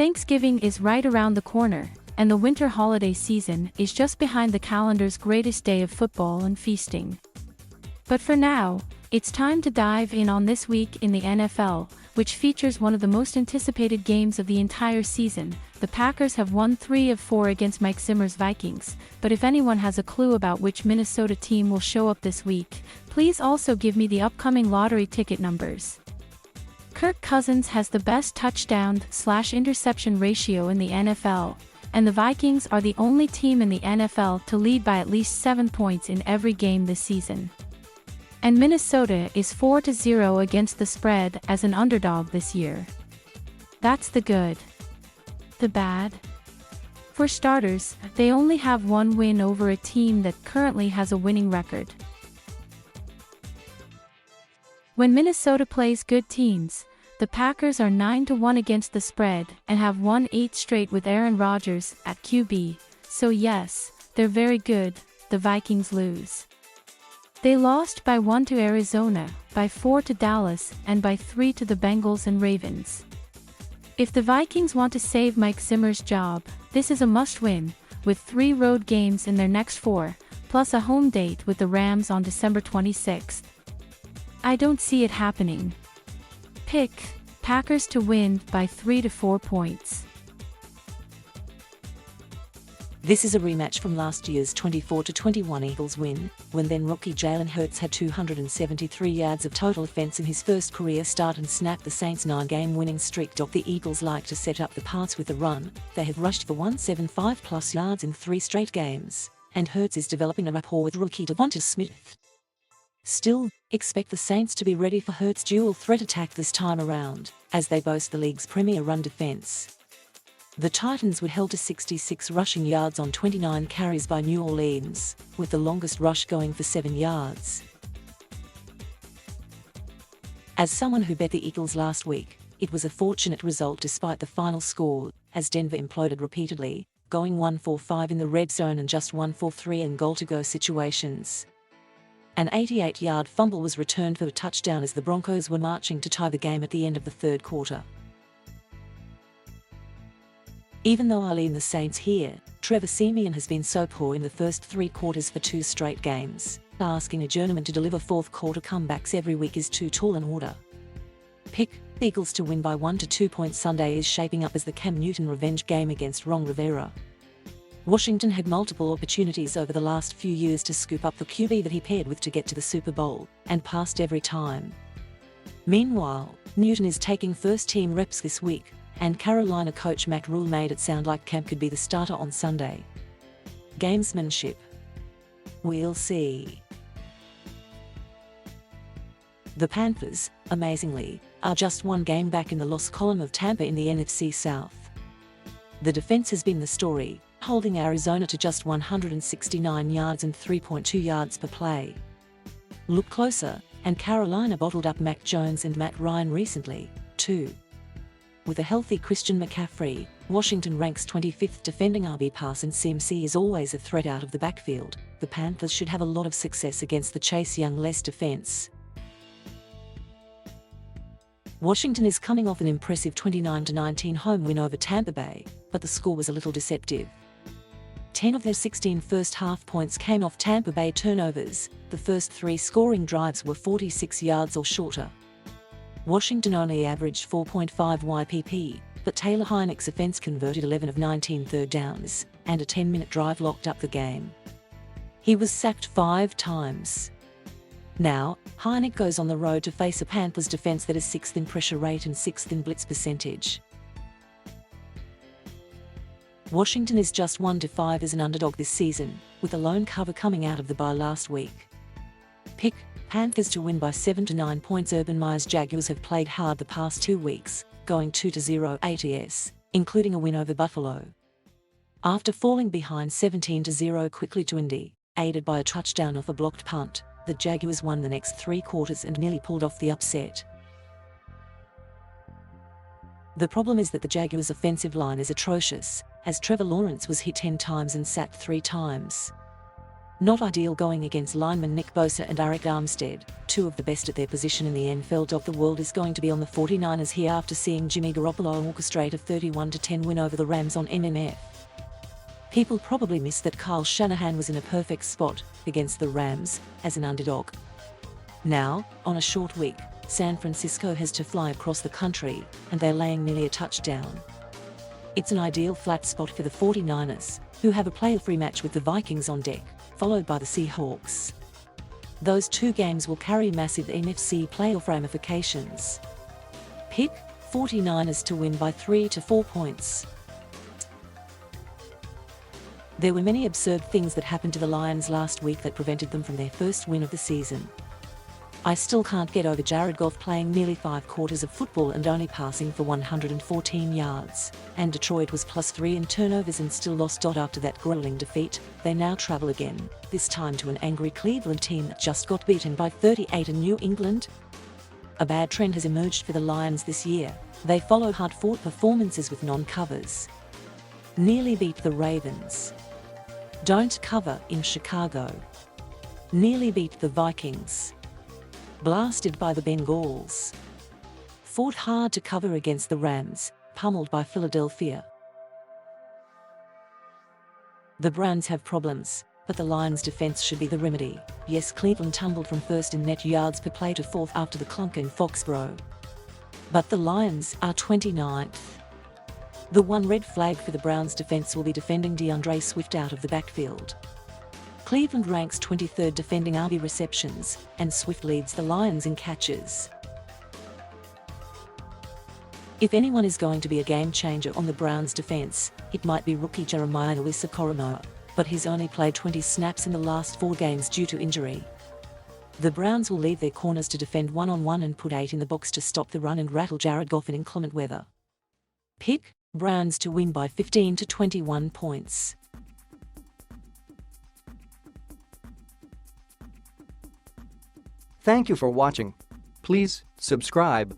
Thanksgiving is right around the corner, and the winter holiday season is just behind the calendar's greatest day of football and feasting. But for now, it's time to dive in on this week in the NFL, which features one of the most anticipated games of the entire season. The Packers have won 3 of 4 against Mike Zimmer's Vikings, but if anyone has a clue about which Minnesota team will show up this week, please also give me the upcoming lottery ticket numbers. Kirk Cousins has the best touchdown/interception ratio in the NFL, and the Vikings are the only team in the NFL to lead by at least 7 points in every game this season. And Minnesota is 4-0 against the spread as an underdog this year. That's the good. The bad? For starters, they only have one win over a team that currently has a winning record. When Minnesota plays good teams, the Packers are 9-1 against the spread and have won 8 straight with Aaron Rodgers at QB, so yes, they're very good. The Vikings lose. They lost by 1 to Arizona, by 4 to Dallas, and by 3 to the Bengals and Ravens. If the Vikings want to save Mike Zimmer's job, this is a must-win, with 3 road games in their next 4, plus a home date with the Rams on December 26th. I don't see it happening. Pick Packers to win by 3 to 4 points. This is a rematch from last year's 24-21 Eagles win, when then-rookie Jalen Hurts had 273 yards of total offense in his first career start and snapped the Saints' 9-game winning streak. The Eagles like to set up the pass with the run. They have rushed for 175-plus yards in 3 straight games, and Hurts is developing a rapport with rookie Devonta Smith. Still, expect the Saints to be ready for Hurts' dual-threat attack this time around, as they boast the league's premier run defense. The Titans were held to 66 rushing yards on 29 carries by New Orleans, with the longest rush going for 7 yards. As someone who bet the Eagles last week, it was a fortunate result despite the final score, as Denver imploded repeatedly, going 1-for-5 in the red zone and just 1-for-3 in goal-to-go situations. An 88-yard fumble was returned for a touchdown as the Broncos were marching to tie the game at the end of the third quarter. Even though I lean the Saints here, Trevor Siemian has been so poor in the first 3 quarters for 2 straight games. Asking a journeyman to deliver fourth-quarter comebacks every week is too tall an order. Pick Eagles to win by 1 to 2 points. Sunday is shaping up as the Cam Newton revenge game against Ron Rivera. Washington had multiple opportunities over the last few years to scoop up the QB that he paired with to get to the Super Bowl, and passed every time. Meanwhile, Newton is taking first-team reps this week, and Carolina coach Matt Rule made it sound like Cam could be the starter on Sunday. Gamesmanship? We'll see. The Panthers, amazingly, are just 1 game back in the loss column of Tampa in the NFC South. The defense has been the story, holding Arizona to just 169 yards and 3.2 yards per play. Look closer, and Carolina bottled up Mac Jones and Matt Ryan recently, too. With a healthy Christian McCaffrey, Washington ranks 25th defending RB pass, and CMC is always a threat out of the backfield. The Panthers should have a lot of success against the Chase Young-less defense. Washington is coming off an impressive 29-19 home win over Tampa Bay, but the score was a little deceptive. 10 of their 16 first-half points came off Tampa Bay turnovers. The first 3 scoring drives were 46 yards or shorter. Washington only averaged 4.5 YPP, but Taylor Heinicke's offense converted 11 of 19 third downs, and a 10-minute drive locked up the game. He was sacked 5 times. Now, Heinicke goes on the road to face a Panthers defense that is 6th in pressure rate and 6th in blitz percentage. Washington is just 1-5 as an underdog this season, with a lone cover coming out of the bye last week. Pick Panthers to win by 7 to 9 points. Urban Meyer's Jaguars have played hard the past 2 weeks, going 2-0 ATS, including a win over Buffalo. After falling behind 17-0 quickly to Indy, aided by a touchdown off a blocked punt, the Jaguars won the next 3 quarters and nearly pulled off the upset. The problem is that the Jaguars' offensive line is atrocious, as Trevor Lawrence was hit 10 times and sacked 3 times. Not ideal going against linemen Nick Bosa and Arik Armstead, two of the best at their position in the NFL. The world is going to be on the 49ers here after seeing Jimmy Garoppolo orchestrate a 31-10 win over the Rams on MMF. People probably miss that Kyle Shanahan was in a perfect spot against the Rams as an underdog. Now, on a short week, San Francisco has to fly across the country, and they're laying nearly a touchdown. It's an ideal flat spot for the 49ers, who have a playoff rematch with the Vikings on deck, followed by the Seahawks. Those two games will carry massive NFC playoff ramifications. Pick 49ers to win by 3 to 4 points. There were many absurd things that happened to the Lions last week that prevented them from their first win of the season. I still can't get over Jared Goff playing nearly 5 quarters of football and only passing for 114 yards, and Detroit was +3 in turnovers and still lost. After that grueling defeat, they now travel again, this time to an angry Cleveland team that just got beaten by 38 in New England. A bad trend has emerged for the Lions this year. They follow hard-fought performances with non-covers. Nearly beat the Ravens. Don't cover in Chicago. Nearly beat the Vikings. Blasted by the Bengals. Fought hard to cover against the Rams, pummeled by Philadelphia. The Browns have problems, but the Lions' defense should be the remedy. Yes, Cleveland tumbled from first in net yards per play to fourth after the clunk in Foxborough. But the Lions are 29th. The one red flag for the Browns' defense will be defending DeAndre Swift out of the backfield. Cleveland ranks 23rd defending RB receptions, and Swift leads the Lions in catches. If anyone is going to be a game-changer on the Browns' defense, it might be rookie Jeremiah Owusu-Koramoah, but he's only played 20 snaps in the last 4 games due to injury. The Browns will leave their corners to defend one-on-one and put 8 in the box to stop the run and rattle Jared Goff in inclement weather. Pick Browns to win by 15 to 21 points. Thank you for watching. Please subscribe.